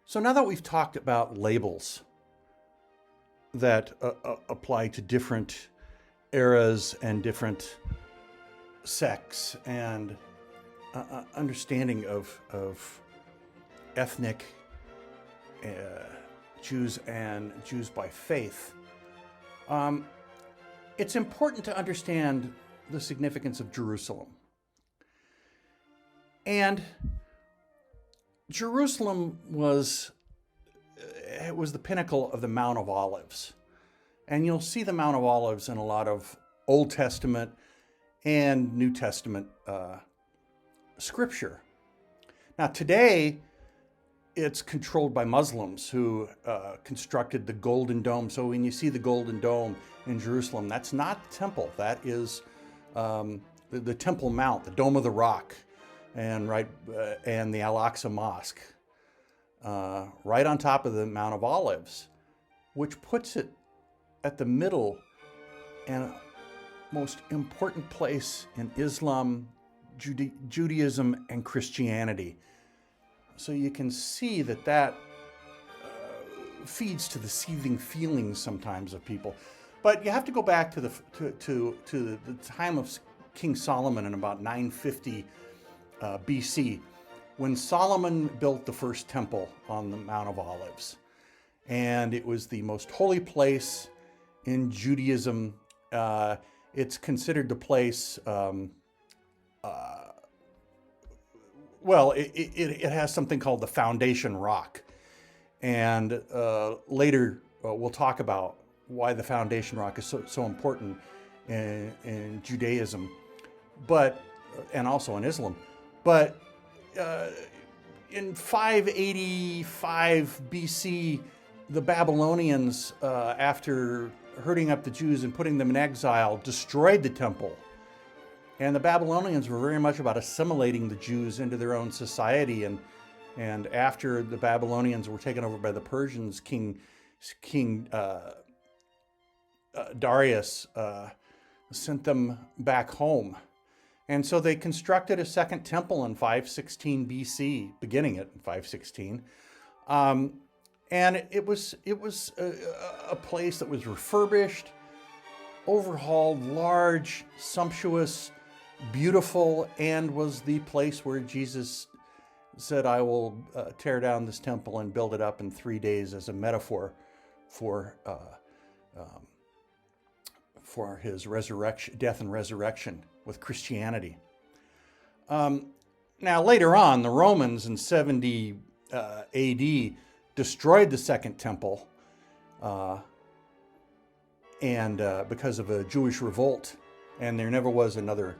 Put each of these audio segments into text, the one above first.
So now that we've talked about labels that apply to different eras and different sects and understanding of ethnic Jews and Jews by faith, it's important to understand the significance of Jerusalem. And Jerusalem was the pinnacle of the Mount of Olives. And you'll see the Mount of Olives in a lot of Old Testament and New Testament scripture. Now today, it's controlled by Muslims who constructed the Golden Dome. So when you see the Golden Dome in Jerusalem, that's not the temple. That is the Temple Mount, the Dome of the Rock, and the Al-Aqsa Mosque, right on top of the Mount of Olives, which puts it at the middle and most important place in Islam, Judaism, and Christianity. So you can see that feeds to the seething feelings sometimes of people. But you have to go back to the time of King Solomon in about 950 BC, when Solomon built the first temple on the Mount of Olives. And it was the most holy place in Judaism. It's considered the place, it has something called the foundation rock. And later we'll talk about why the foundation rock is so important in Judaism, and also in Islam. But in 585 BC, the Babylonians, after herding up the Jews and putting them in exile, destroyed the temple. And the Babylonians were very much about assimilating the Jews into their own society. And after the Babylonians were taken over by the Persians, King Darius sent them back home. And so they constructed a second temple in 516 BC, beginning it in 516. And it was a place that was refurbished, overhauled, large, sumptuous, beautiful, and was the place where Jesus said, I will tear down this temple and build it up in 3 days, as a metaphor for his resurrection, death and resurrection with Christianity. Now later on, the Romans in 70 AD destroyed the second temple because of a Jewish revolt, and there never was another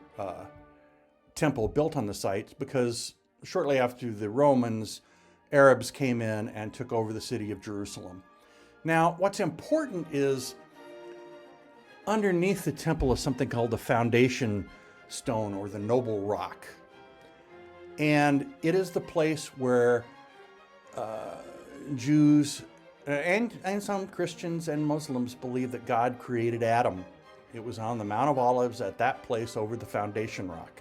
temple built on the site, because shortly after the Romans, Arabs came in and took over the city of Jerusalem. Now, what's important is underneath the temple is something called the foundation stone, or the noble rock. And it is the place where Jews and some Christians and Muslims believe that God created Adam. It was on the Mount of Olives at that place over the foundation rock.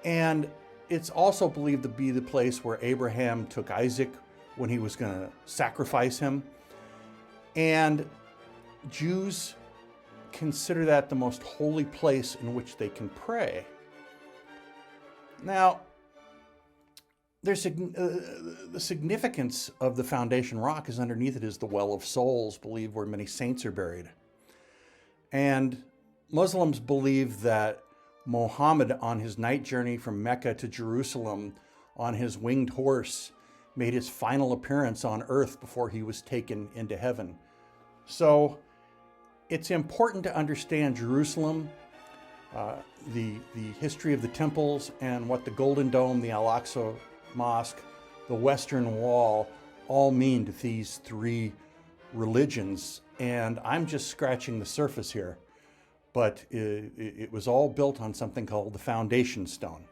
And it's also believed to be the place where Abraham took Isaac when he was going to sacrifice him. And Jews consider that the most holy place in which they can pray. Now, there's the significance of the foundation rock is underneath it is the well of souls, believed where many saints are buried. And Muslims believe that Muhammad, on his night journey from Mecca to Jerusalem on his winged horse, made his final appearance on earth before he was taken into heaven. So it's important to understand Jerusalem, the history of the temples, and what the Golden Dome, the Al-Aqsa Mosque, the Western Wall all mean to these three religions. And I'm just scratching the surface here, but it was all built on something called the foundation stone.